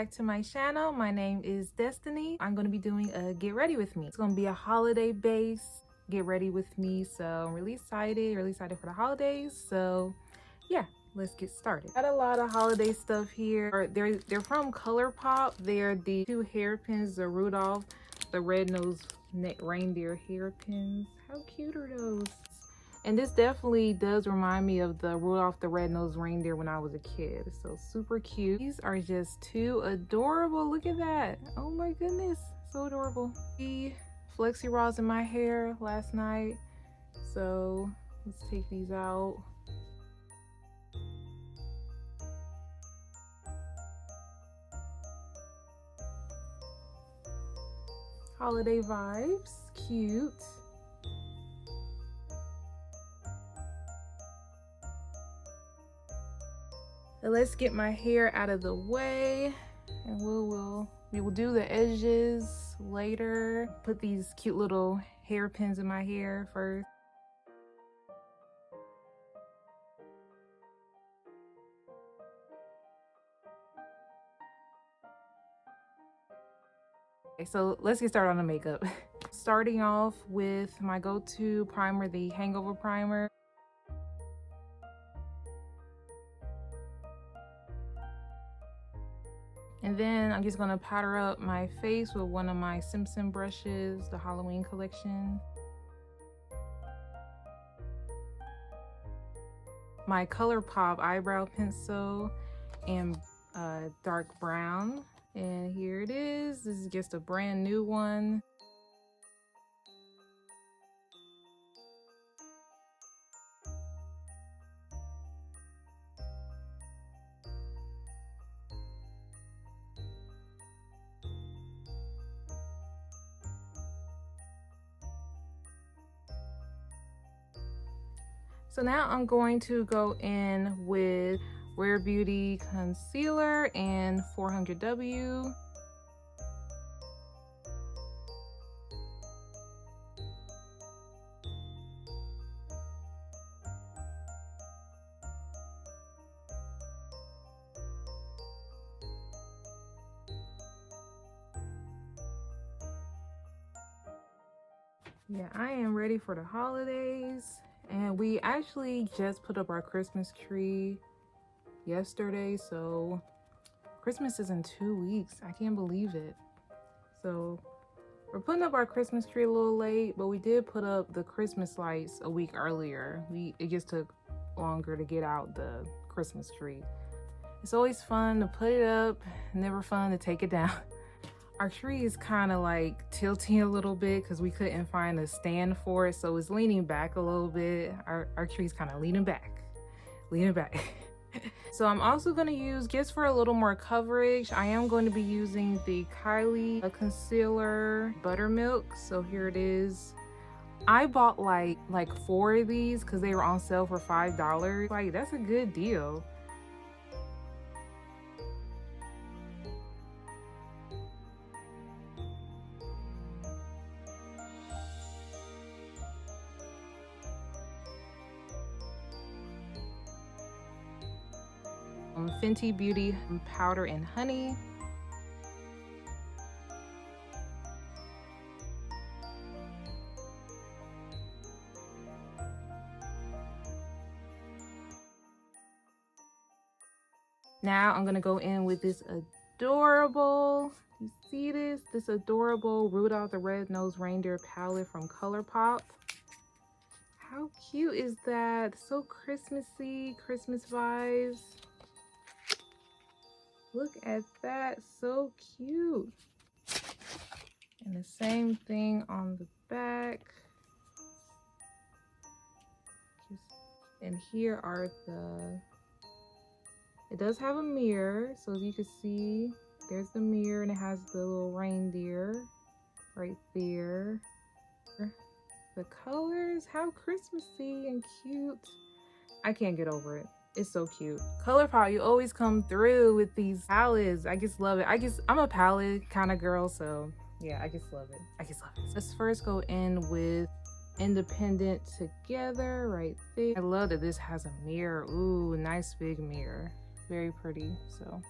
back to my channel. My name is Destiny. I'm going to be doing a get ready with me. It's going to be a holiday base get ready with me, so I'm really excited for the holidays. So yeah, let's get started. Got a lot of holiday stuff here. They're from Colourpop. They're the two hairpins, the Rudolph, the red-nosed reindeer hairpins. How cute are those? And this definitely does remind me of the Rudolph the Red-Nosed Reindeer when I was a kid. So super cute. These are just too adorable. Look at that. Oh my goodness, so adorable. The Flexi Rods in my hair last night. So let's take these out. Holiday vibes, cute. Let's get my hair out of the way, and we will do the edges later. Put these cute little hairpins in my hair first. Okay, so let's get started on the makeup. Starting off with my go-to primer, the Hangover Primer. And then I'm just gonna powder up my face with one of my Simpson brushes, the Halloween collection. My Colourpop eyebrow pencil in dark brown. And here it is. This is just a brand new one. So now I'm going to go in with Rare Beauty Concealer and 400W. Yeah, I am ready for the holidays. And we actually just put up our Christmas tree yesterday, so Christmas is in 2 weeks. I can't believe it. So we're putting up our Christmas tree a little late, but we did put up the Christmas lights a week earlier. It just took longer to get out the Christmas tree. It's always fun to put it up, never fun to take it down. Our tree is kind of like tilting a little bit because we couldn't find a stand for it, so it's leaning back a little bit. Our tree's kind of leaning back. So I'm also going to use, just for a little more coverage, I am going to be using the Kylie concealer Buttermilk. So here it is. I bought like 4 of these because they were on sale for $5. Like, that's a good deal. Fenty Beauty Powder and Honey. Now I'm gonna go in with this adorable, you see this? This adorable Rudolph the Red-Nosed Reindeer palette from Colourpop. How cute is that? So Christmassy, Christmas vibes. Look at that, so cute. And the same thing on the back. And here are it does have a mirror, so as you can see, there's the mirror and it has the little reindeer right there. The colors, how Christmassy and cute. I can't get over it. It's so cute. Colourpop, you always come through with these palettes. I just love it. I'm a palette kind of girl, so yeah, I just love it. Let's first go in with Independent Together right there. I love that this has a mirror. Ooh, nice big mirror. Very pretty. So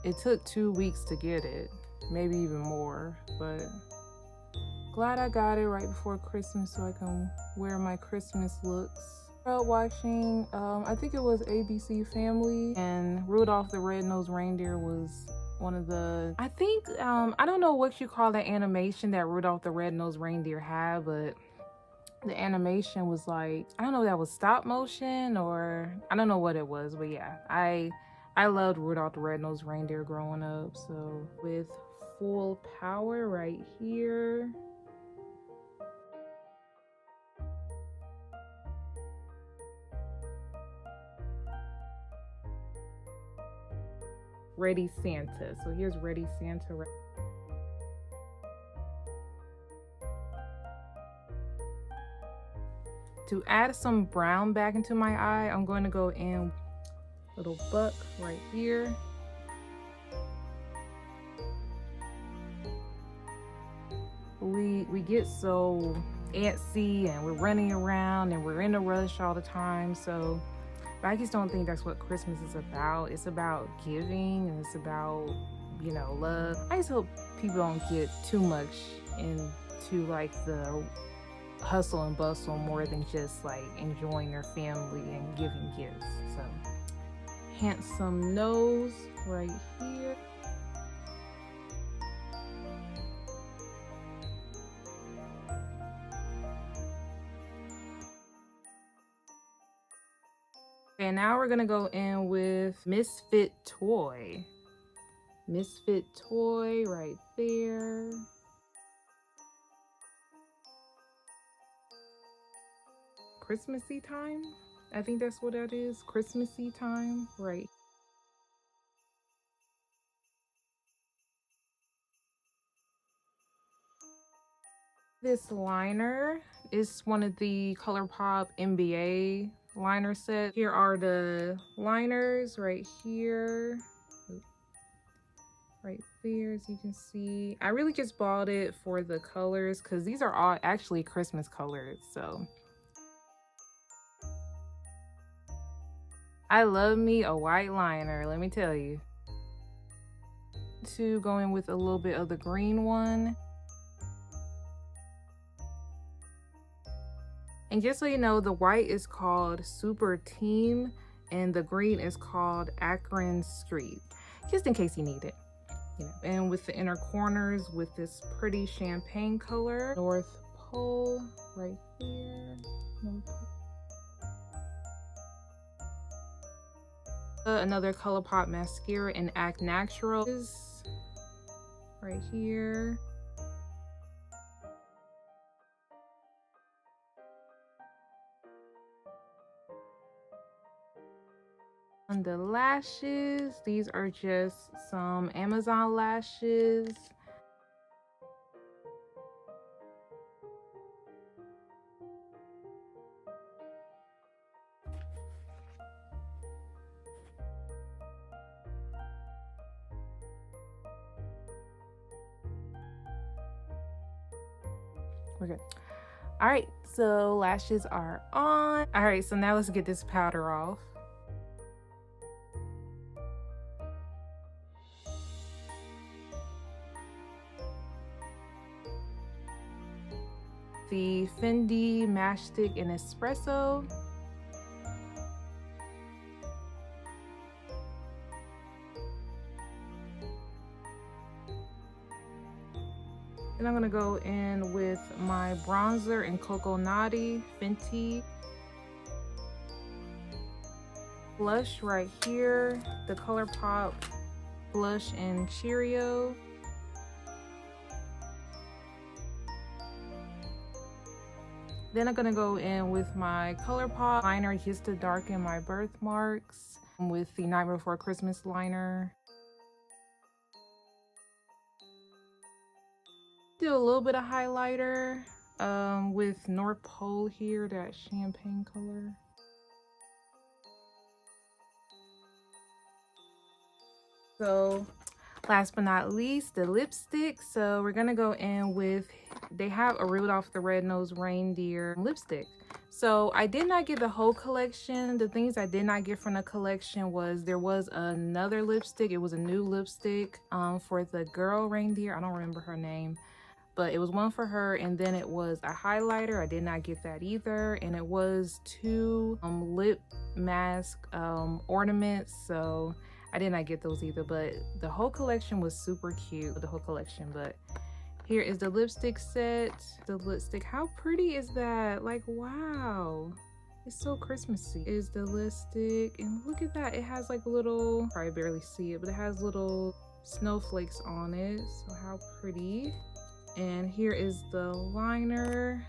It took 2 weeks to get it, maybe even more, but glad I got it right before Christmas so I can wear my Christmas looks. Watching, I think it was ABC Family, and Rudolph the Red-Nosed Reindeer was one of the, I think, I don't know what you call that animation that Rudolph the Red-Nosed Reindeer had, but the animation was like, I don't know if that was stop motion or I don't know what it was, but yeah, I loved Rudolph the Red-Nosed Reindeer growing up. So with full power right here. Ready Santa. So here's Ready Santa. To add some brown back into my eye, I'm going to go in little buck right here. We get so antsy and we're running around and we're in a rush all the time. So but I just don't think that's what Christmas is about. It's about giving and it's about, you know, love. I just hope people don't get too much into like the hustle and bustle more than just like enjoying their family and giving gifts. So handsome nose right here. And now we're gonna go in with Misfit Toy. Misfit Toy right there. Christmassy time? I think that's what that is. Christmassy time, right? This liner is one of the Colourpop NBA liner set. Here are the liners right here. Right there, as you can see. I really just bought it for the colors because these are all actually Christmas colors, so. I love me a white liner, let me tell you. To go in with a little bit of the green one. And just so you know, the white is called Super Team and the green is called Akron Street, just in case you need it. Yeah. And with the inner corners with this pretty champagne color, North Pole right there. North Pole. Another Colourpop mascara in Act Natural is right here. On the lashes, these are just some Amazon lashes. We're good. All right, so lashes are on. All right, so now let's get this powder off. The Fenty Matchstick in Espresso. And I'm gonna go in with my bronzer in Coco Fenty. Blush right here, the Colourpop blush in Cheerio. Then I'm gonna go in with my Colourpop liner just to darken my birthmarks with the Nightmare Before Christmas liner. Do a little bit of highlighter with North Pole here, that champagne color. So last but not least, the lipstick. So we're gonna go in with, they have a Rudolph the Red-Nosed Reindeer lipstick. So I did not get the whole collection. The things I did not get from the collection was there was another lipstick. It was a new lipstick for the girl Reindeer. I don't remember her name, but it was one for her, and then it was a highlighter. I did not get that either, and it was 2 lip mask ornaments. So I did not get those either, but the whole collection was super cute, the whole collection. But here is the lipstick set. The lipstick, how pretty is that? Like, wow. It's so Christmassy. Is the lipstick, and look at that. It has like little, probably barely see it, but it has little snowflakes on it. So how pretty. And here is the liner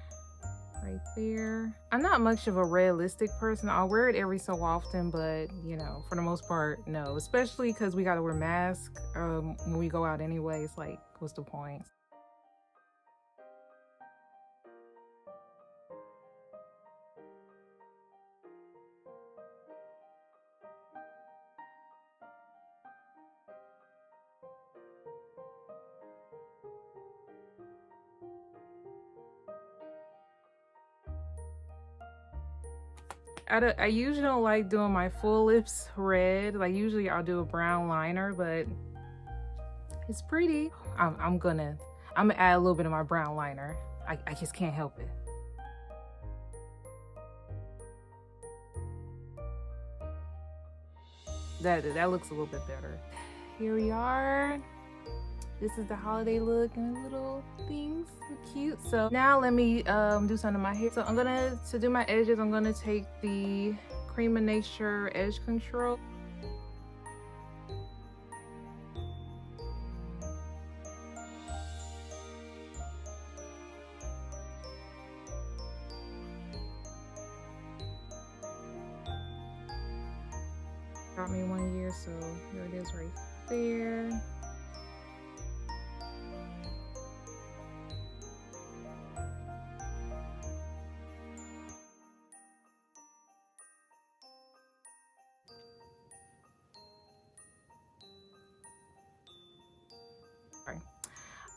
right there. I'm not much of a red lipstick person. I'll wear it every so often, but you know, for the most part, no. Especially because we gotta wear masks when we go out anyway. It's like, what's the point? I usually don't like doing my full lips red. Like usually I'll do a brown liner, but it's pretty. I'm gonna add a little bit of my brown liner. I just can't help it. That looks a little bit better. Here we are. This is the holiday look, and the little things are cute. So now let me do some of my hair. So to do my edges, I'm gonna take the Cream of Nature Edge Control. Got me 1 year, so here it is right there.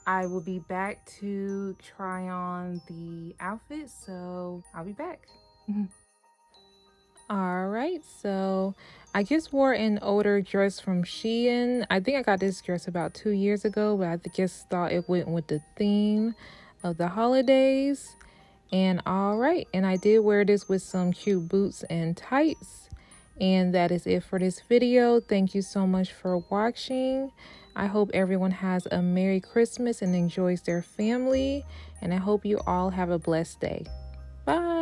I will be back to try on the outfit, so I'll be back. All right, so I just wore an older dress from Shein. I think I got this dress about 2 years ago, but I just thought it went with the theme of the holidays. And all right, and I did wear this with some cute boots and tights. And that is it for this video. Thank you so much for watching. I hope everyone has a Merry Christmas and enjoys their family. And I hope you all have a blessed day. Bye.